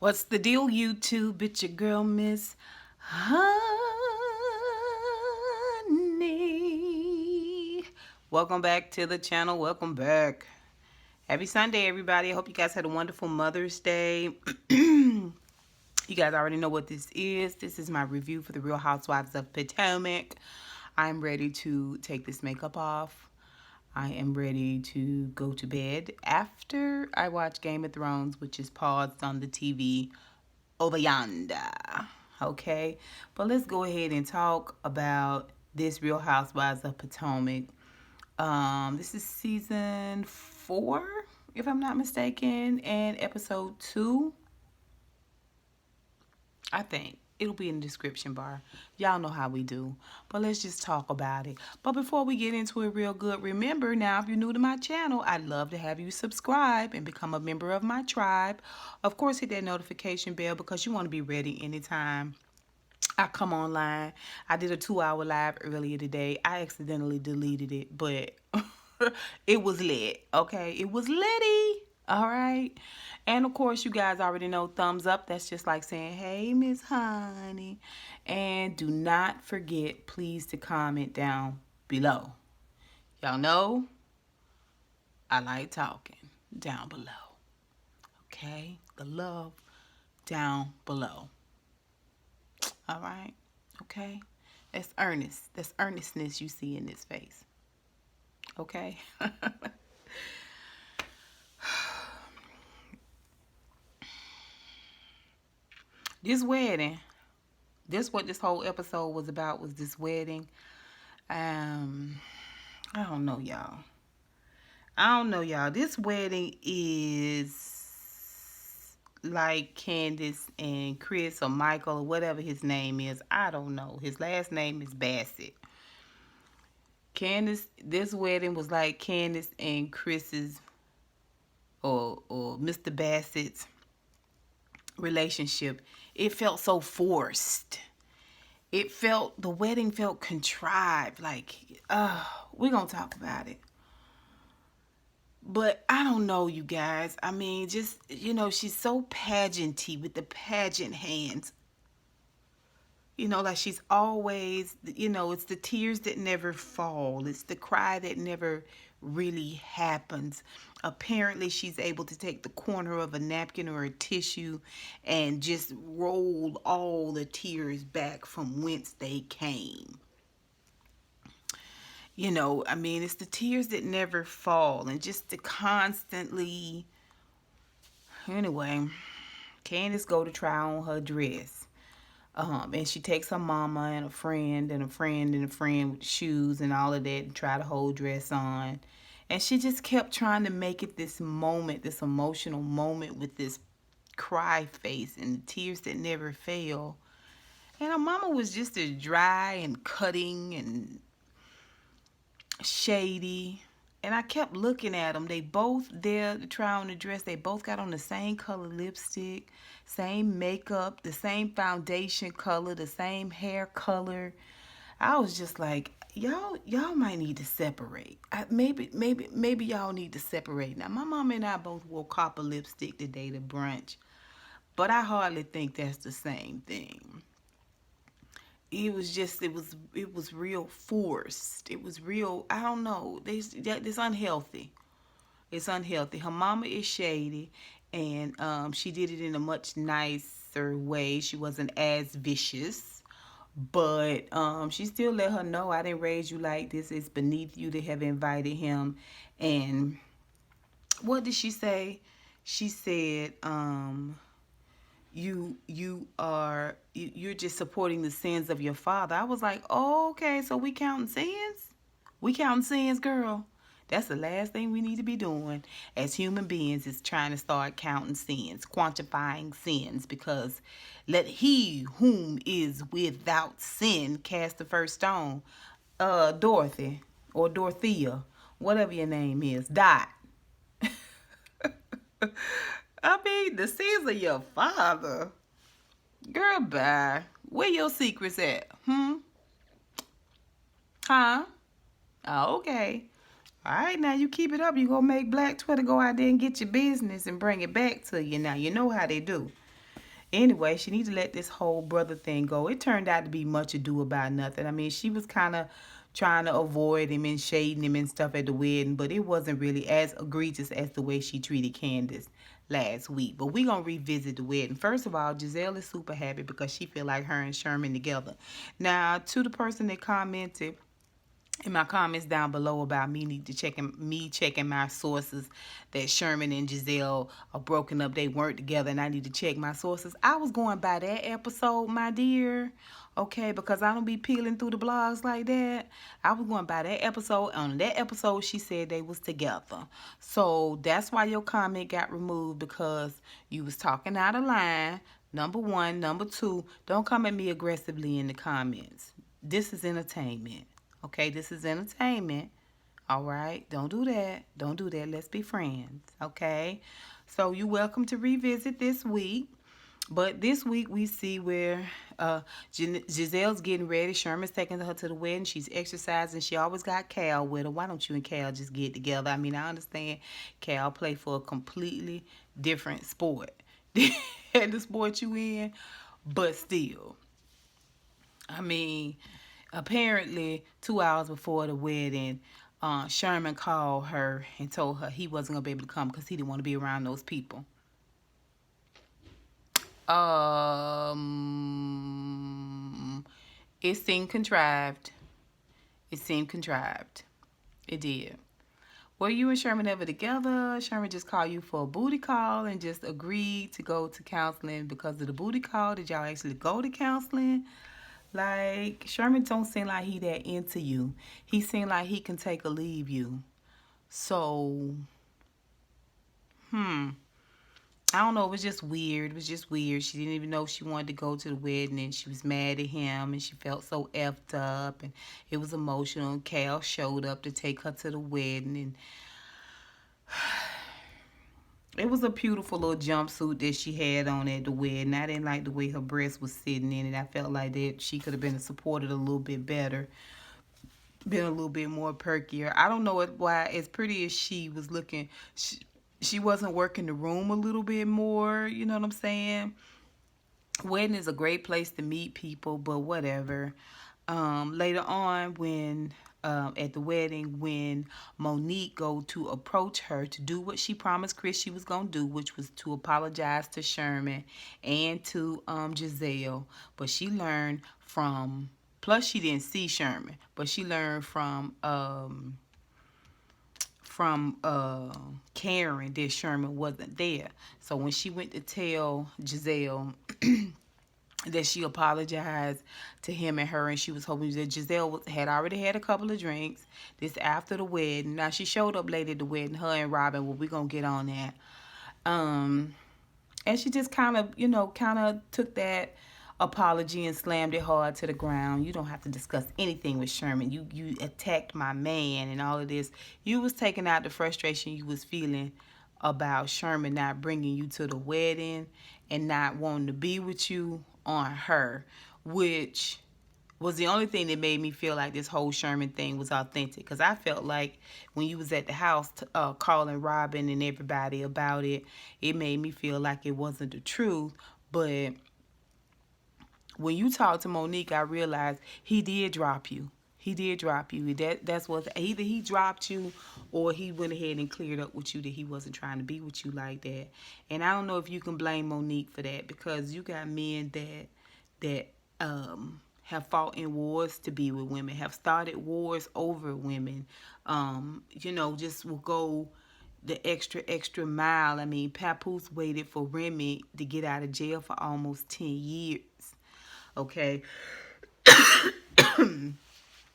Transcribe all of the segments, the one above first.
What's the deal, YouTube? It's your girl, Miss Honey. Welcome back to the channel. Welcome back. Happy Sunday, everybody. I hope you guys had a wonderful Mother's Day. You guys already know what this is. This is my review for the Real Housewives of Potomac. I'm ready to take this makeup off. I am ready to go to bed after I watch Game of Thrones, which is paused on the TV over yonder. Okay, but let's go ahead and talk about this Real Housewives of Potomac. This is season 4, if I'm not mistaken, and episode 2. I think it'll be in the description bar. Y'all know how we do. But let's just talk about it. But before we get into it real good, remember now, if you're new to my channel, I'd love to have you subscribe and become a member of my tribe. Of course, hit that notification bell because you want to be ready anytime I come online. I did a 2-hour live earlier today. I accidentally deleted it, but it was lit. Okay, it was litty. All right. And of course, you guys already know thumbs up. That's just like saying, hey, Miss Honey. And do not forget, please, to comment down below. Y'all know I like talking down below. Okay? The love down below. All right? Okay? That's earnest. That's earnestness you see in this face. Okay? This wedding, this what this whole episode was about, was this wedding. I don't know, y'all. This wedding is like Candiace and Chris or Michael or whatever his name is. I don't know. His last name is Bassett. Candiace, this wedding was like Candiace and Chris's or Mr. Bassett's relationship. It felt so forced. The wedding felt contrived. Like, we're gonna talk about it. But I don't know, you guys. I mean, just, she's so pageanty with the pageant hands. Like she's always, it's the tears that never fall. It's the cry that never really happens. Apparently, she's able to take the corner of a napkin or a tissue and just roll all the tears back from whence they came. I mean, it's the tears that never fall, and just to constantly. Anyway, Candiace go to try on her dress. And she takes her mama and a friend and a friend and a friend with shoes and all of that and try the whole dress on. And she just kept trying to make it this moment, this emotional moment with this cry face and the tears that never fail. And her mama was just as dry and cutting and shady. And I kept looking at them. They both there to try on the dress. They both got on the same color lipstick, same makeup, the same foundation color, the same hair color. I was just like, y'all might need to separate. Maybe y'all need to separate. Now, my mom and I both wore copper lipstick today to brunch, but I hardly think that's the same thing. It was real forced. It was real, I don't know. It's unhealthy. It's unhealthy. Her mama is shady, and she did it in a much nicer way. She wasn't as vicious, but she still let her know, I didn't raise you like this. It's beneath you to have invited him. And what did she say? She said, you're just supporting the sins of your father. I was like, oh, okay, so we counting sins? We counting sins, girl. That's the last thing we need to be doing as human beings, is trying to start counting sins, quantifying sins, because let he whom is without sin cast the first stone. Dorothy or Dorothea, whatever your name is, Dot. I mean, the sins of your father. Girl, bye. Where your secrets at? Huh? Oh, okay. All right, now you keep it up. You gonna make Black Twitter go out there and get your business and bring it back to you. Now, you know how they do. Anyway, she need to let this whole brother thing go. It turned out to be much ado about nothing. I mean, she was kind of trying to avoid him and shading him and stuff at the wedding, but it wasn't really as egregious as the way she treated Candace last week. But we gonna revisit the wedding. First of all, Gizelle is super happy because she feel like her and Sherman together. Now, to the person that commented in my comments down below about checking my sources that Sherman and Gizelle are broken up, they weren't together, and I need to check my sources. I was going by that episode, my dear. Okay, because I don't be peeling through the blogs like that. I was going by that episode. On that episode, she said they was together. So that's why your comment got removed, because you was talking out of line. Number one. Number two, don't come at me aggressively in the comments. This is entertainment. Okay, this is entertainment. All right, don't do that. Don't do that. Let's be friends. Okay, so you're welcome to revisit this week. But this week we see where Gizelle's getting ready. Sherman's taking her to the wedding. She's exercising. She always got Cal with her. Why don't you and Cal just get together? I mean, I understand Cal play for a completely different sport than the sport you in, but still. I mean, apparently 2 hours before the wedding, Sherman called her and told her he wasn't going to be able to come because he didn't want to be around those people. It seemed contrived. It seemed contrived. It did. Were you and Sherman ever together? Sherman just called you for a booty call and just agreed to go to counseling because of the booty call? Did y'all actually go to counseling? Like, Sherman don't seem like he that into you. He seem like he can take or leave you. So, I don't know. It was just weird. It was just weird. She didn't even know she wanted to go to the wedding, and she was mad at him, and she felt so effed up, and it was emotional. And Cal showed up to take her to the wedding, and it was a beautiful little jumpsuit that she had on at the wedding. I didn't like the way her breast was sitting in it. I felt like that she could have been supported a little bit better, been a little bit more perkier. I don't know why, as pretty as she was looking, she wasn't working the room a little bit more. You know what I'm saying? Wedding is a great place to meet people, but whatever. Later on, when at the wedding, when Monique go to approach her to do what she promised Chris she was going to do, which was to apologize to Sherman and to Gizelle. But she learned from, plus she didn't see Sherman, but she learned from Karen that Sherman wasn't there. So when she went to tell Gizelle that she apologized to him and her, and she was hoping that Gizelle had already had a couple of drinks. This after the wedding. Now, she showed up late at the wedding, her and Robin. Well, we're going to get on that. And she just kind of took that apology and slammed it hard to the ground. You don't have to discuss anything with Sherman. You attacked my man and all of this. You was taking out the frustration you was feeling about Sherman not bringing you to the wedding and not wanting to be with you on her, which was the only thing that made me feel like this whole Sherman thing was authentic. Because I felt like when you was at the house calling Robin and everybody about it, it made me feel like it wasn't the truth. But when you talked to Monique, I realized he did drop you. He did drop you. That's what, either he dropped you or he went ahead and cleared up with you that he wasn't trying to be with you like that. And I don't know if you can blame Monique for that, because you got men that have fought in wars to be with women, have started wars over women. Just will go the extra mile. I mean, Papoose waited for Remy to get out of jail for almost 10 years. Okay.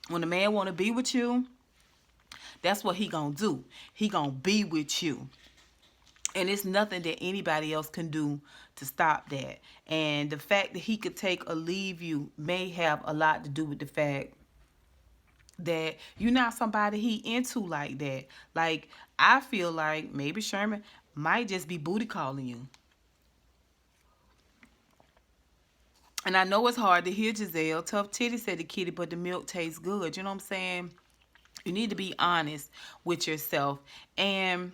When a man want to be with you, that's what he gonna do. He gonna be with you. And it's nothing that anybody else can do to stop that. And the fact that he could take or leave you may have a lot to do with the fact that you're not somebody he into like that. Like, I feel like maybe Sherman might just be booty calling you. And I know it's hard to hear, Gizelle. Tough titty said the kitty, but the milk tastes good. You know what I'm saying? You need to be honest with yourself. And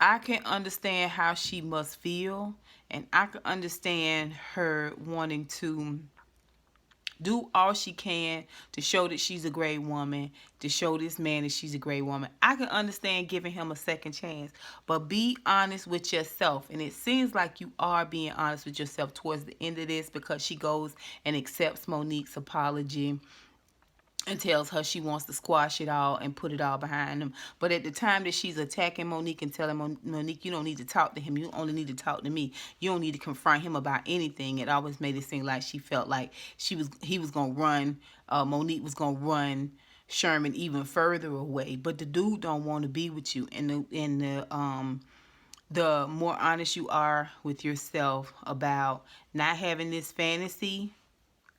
I can understand how she must feel, and I can understand her wanting to do all she can to show that she's a great woman, to show this man that she's a great woman. I can understand giving him a second chance, but be honest with yourself. And it seems like you are being honest with yourself towards the end of this, because she goes and accepts Monique's apology and tells her she wants to squash it all and put it all behind him. But at the time that she's attacking Monique and telling Monique, you don't need to talk to him, you only need to talk to me, you don't need to confront him about anything, it always made it seem like she felt like he was gonna run, Monique was gonna run Sherman even further away. But the dude don't want to be with you. And the more honest you are with yourself about not having this fantasy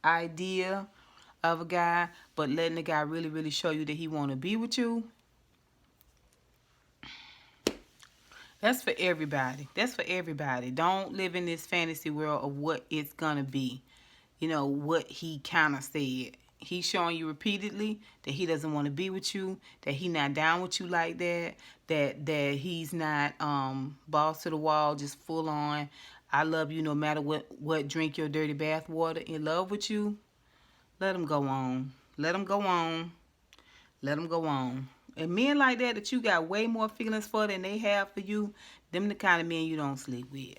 idea of a guy, but letting the guy really, really show you that he want to be with you. That's for everybody. That's for everybody. Don't live in this fantasy world of what it's going to be. You know, what he kind of said. He's showing you repeatedly that he doesn't want to be with you, that he not down with you like that, that he's not balls to the wall, just full on, I love you no matter what, drink your dirty bath water, in love with you. Let him go on. Let him go on. Let them go on. And men like that you got way more feelings for than they have for you, them the kind of men you don't sleep with.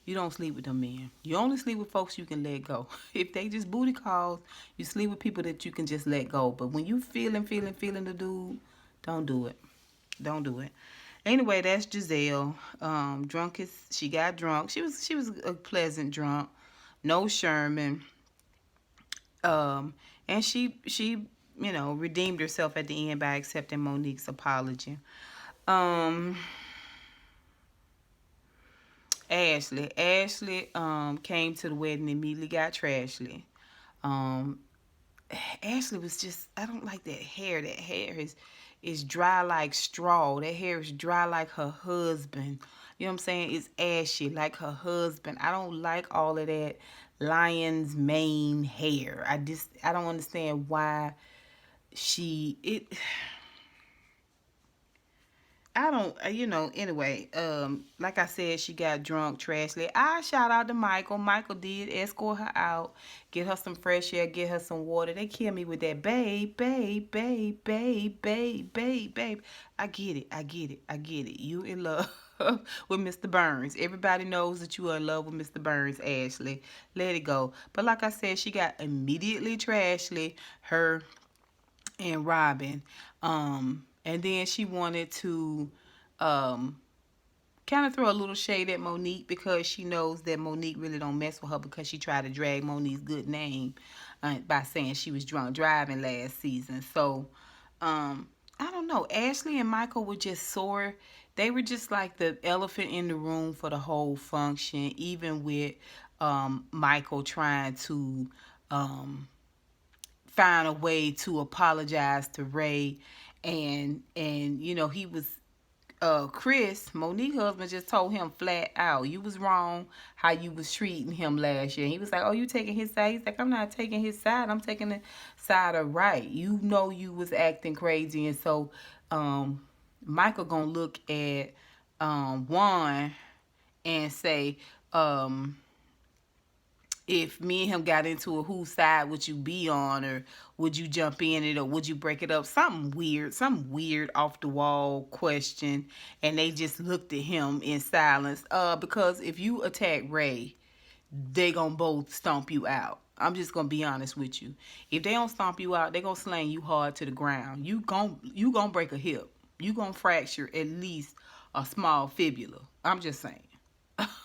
You don't sleep with them men. You only sleep with folks you can let go. If they just booty calls, you sleep with people that you can just let go. But when you feeling the dude, don't do it. Don't do it. Anyway, that's Gizelle. She got drunk. She was a pleasant drunk. No Sherman. And she redeemed herself at the end by accepting Monique's apology. Ashley came to the wedding and immediately got trashly. Ashley was just, I don't like that hair. That hair is dry like straw. That hair is dry like her husband. You know what I'm saying? It's ashy like her husband. I don't like all of that lion's mane hair. I don't understand why I don't, anyway, like I said, she got drunk, trashly. I shout out to Michael. Michael did escort her out, get her some fresh air, get her some water. They kill me with that, babe, babe, babe, babe, babe, babe, babe. I get it. You in love with Mr. Burns. Everybody knows that you are in love with Mr. Burns, Ashley. Let it go. But like I said, she got immediately trashly, her and Robin. And then she wanted to kind of throw a little shade at Monique, because she knows that Monique really don't mess with her, because she tried to drag Monique's good name by saying she was drunk driving last season. So, I don't know. Ashley and Michael were just sore. They were just like the elephant in the room for the whole function, even with Michael trying to find a way to apologize to Ray. And he was Chris, Monique's husband, just told him flat out, you was wrong how you was treating him last year. And he was like, oh, you taking his side? He's like, I'm not taking his side. I'm taking the side of right. You know you was acting crazy. And so Michael gonna look at Juan and say, if me and him got into it, whose side would you be on, or would you jump in it, or would you break it up? Something weird off the wall question. And they just looked at him in silence. Because if you attack Ray, they gonna both stomp you out. I'm just gonna be honest with you. If they don't stomp you out, they gonna slang you hard to the ground. You gonna break a hip. You gonna fracture at least a small fibula. I'm just saying.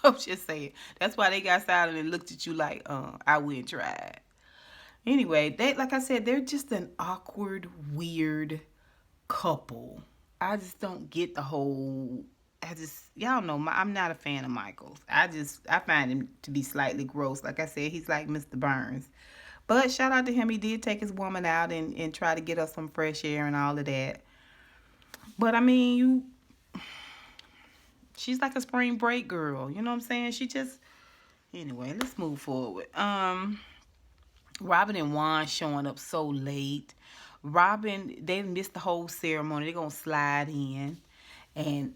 I'm just saying. That's why they got silent and looked at you like, I wouldn't try it. Anyway, like I said, they're just an awkward, weird couple. I just don't get the whole. Y'all know, I'm not a fan of Michael's. I find him to be slightly gross. Like I said, he's like Mr. Burns. But shout out to him. He did take his woman out and try to get us some fresh air and all of that. But I mean, she's like a spring break girl. You know what I'm saying? Anyway, let's move forward. Robin and Juan showing up so late. Robin, they missed the whole ceremony. They're going to slide in. And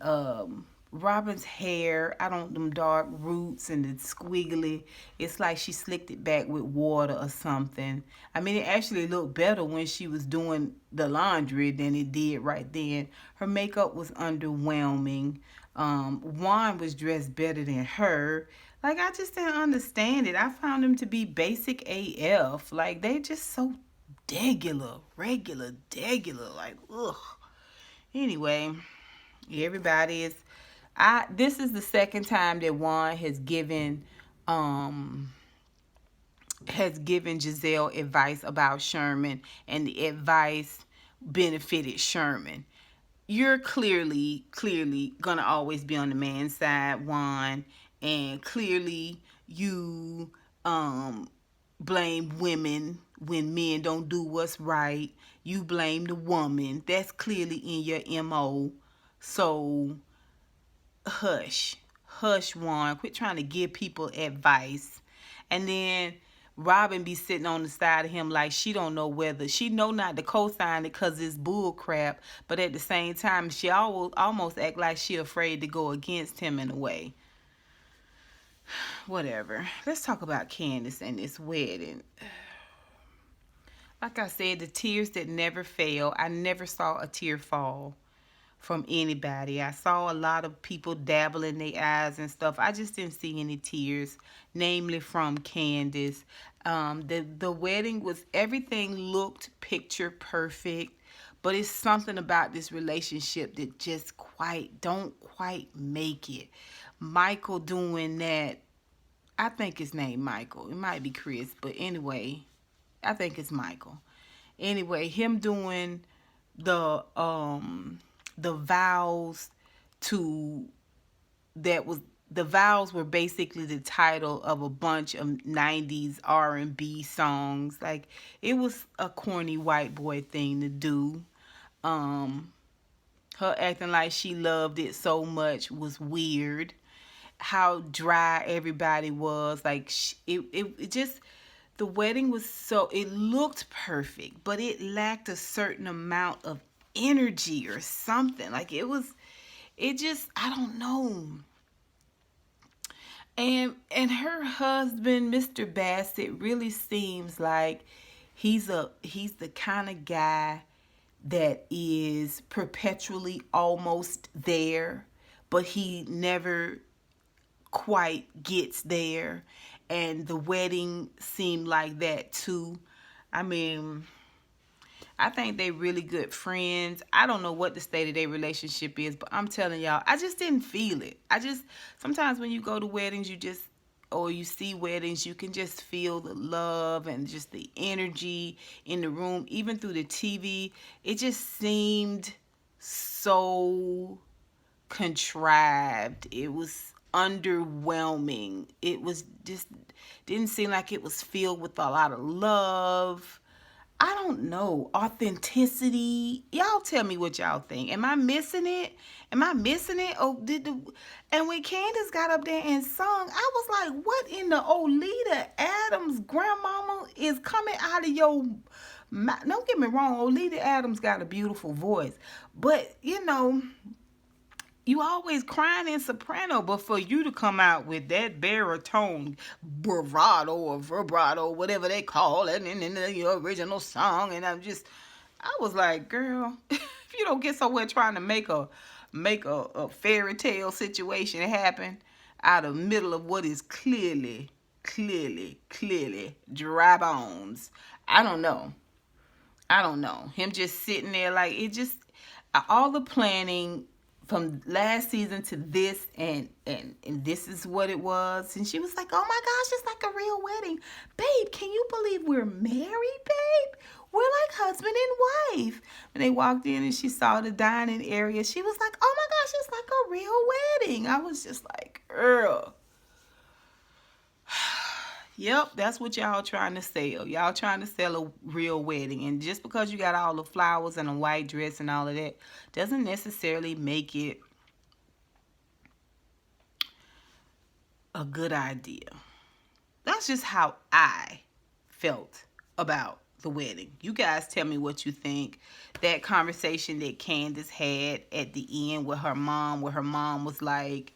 Robin's hair, I don't, them dark roots and the squiggly, it's like she slicked it back with water or something. I mean, it actually looked better when she was doing the laundry than it did right then. Her makeup was underwhelming. Juan was dressed better than her. Like, I just didn't understand it. I found them to be basic AF. Like, they just so regular. Like, ugh. Anyway, everybody is this is the second time that Juan has given Gizelle advice about Sherman, and the advice benefited Sherman. You're clearly gonna always be on the man's side, Juan, and clearly you blame women when men don't do what's right. You blame the woman. That's clearly in your MO. So hush, Juan. Quit trying to give people advice. And then Robin be sitting on the side of him like she don't know whether she know not to co-sign it because it's bull crap, but at the same time she almost act like she afraid to go against him in a way. Whatever. Let's talk about Candiace and this wedding. Like I said, the tears that never fail. I never saw a tear fall from anybody. I saw a lot of people dabbling their eyes and stuff. I just didn't see any tears, namely from Candiace. The wedding was, everything looked picture perfect, but it's something about this relationship that just don't quite make it. Michael doing that, I think his name Michael. It might be Chris, but anyway, I think it's Michael. Anyway, him doing the vows to the vows were basically the title of a bunch of 90s R&B songs. Like, it was a corny white boy thing to do. Her acting like she loved it so much was weird. How dry everybody was. Like, it just, the wedding was so, it looked perfect, but it lacked a certain amount of energy or something. Like, it just, I don't know. And her husband, Mr. Bassett, really seems like he's the kind of guy that is perpetually almost there, but he never quite gets there. And the wedding seemed like that too. I mean, I think they really good friends. I don't know what the state of their relationship is, but I'm telling y'all, I just didn't feel it. Sometimes when you go to weddings, or you see weddings, you can just feel the love and just the energy in the room, even through the TV. It just seemed so contrived. It was underwhelming. It was just, didn't seem like it was filled with a lot of love. I don't know. Authenticity. Y'all tell me what y'all think. Am I missing it? Oh, and when Candace got up there and sung, I was like, what in the Olita Adams grandmama is coming out of your mouth? Don't get me wrong, Olita Adams got a beautiful voice. But, you always crying in soprano, but for you to come out with that baritone bravado or vibrato, whatever they call it, in the original song, and I was like, girl, if you don't get somewhere trying to make a fairy tale situation happen out of the middle of what is clearly dry bones, I don't know. Him just sitting there, like, it just, all the planning from last season to this, and this is what it was. And she was like, oh my gosh, it's like a real wedding. Babe, can you believe we're married, babe? We're like husband and wife. When they walked in and she saw the dining area, she was like, oh my gosh, it's like a real wedding. I was just like, girl. Yep, that's what y'all trying to sell. Y'all trying to sell a real wedding. And just because you got all the flowers and a white dress and all of that doesn't necessarily make it a good idea. That's just how I felt about the wedding. You guys tell me what you think. That conversation that Candace had at the end with her mom, where her mom was like,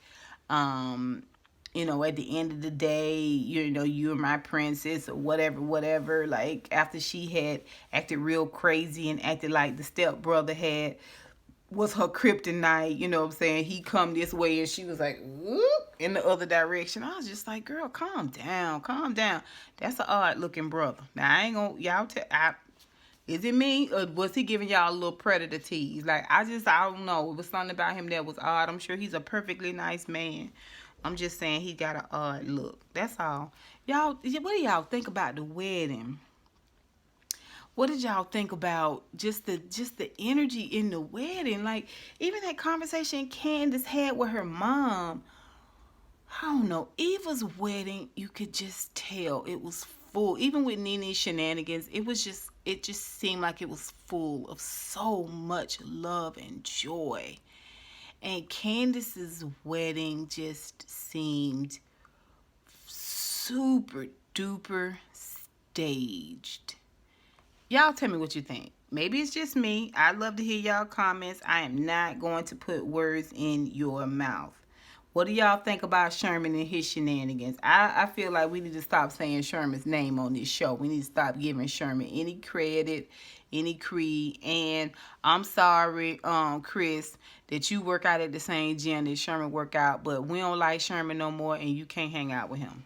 you know, at the end of the day, you know, you're my princess or whatever. Like, after she had acted real crazy and acted like the stepbrother was her kryptonite, you know what I'm saying? He come this way and she was like, whoop, in the other direction. I was just like, girl, calm down. That's an odd looking brother. Now, I ain't gonna, is it me or was he giving y'all a little predator tease? Like, I don't know. It was something about him that was odd. I'm sure he's a perfectly nice man. I'm just saying he got an odd look. That's all. Y'all, what do y'all think about the wedding? What did y'all think about just the energy in the wedding? Like, even that conversation Candace had with her mom. I don't know. Eva's wedding, you could just tell it was full. Even with Nene's shenanigans, it just seemed like it was full of so much love and joy. And Candace's wedding just seemed super duper staged. Y'all tell me what you think. Maybe it's just me. I'd love to hear y'all comments. I am not going to put words in your mouth. What do y'all think about Sherman and his shenanigans? I feel like we need to stop saying Sherman's name on this show. We need to stop giving Sherman any credit, any creed. And I'm sorry, Chris, that you work out at the same gym that Sherman work out, but we don't like Sherman no more and you can't hang out with him.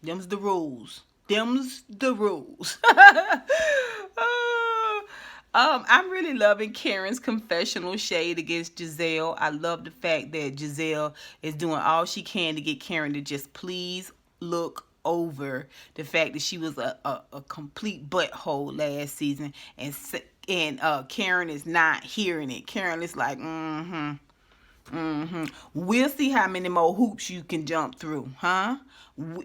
Them's the rules. Them's the rules. I'm really loving Karen's confessional shade against Gizelle. I love the fact that Gizelle is doing all she can to get Karen to just please look over the fact that she was a complete butthole last season, and Karen is not hearing it. Karen is like, we'll see how many more hoops you can jump through, huh?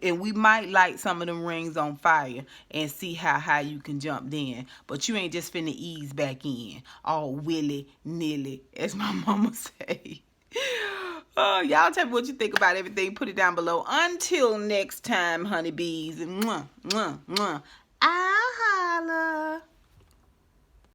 And we might light some of them rings on fire and see how high you can jump then. But you ain't just finna ease back in all willy-nilly, as my mama say. Oh, y'all tell me what you think about everything. Put it down below. Until next time, honeybees. Mwah, mwah, mwah. I'll holla.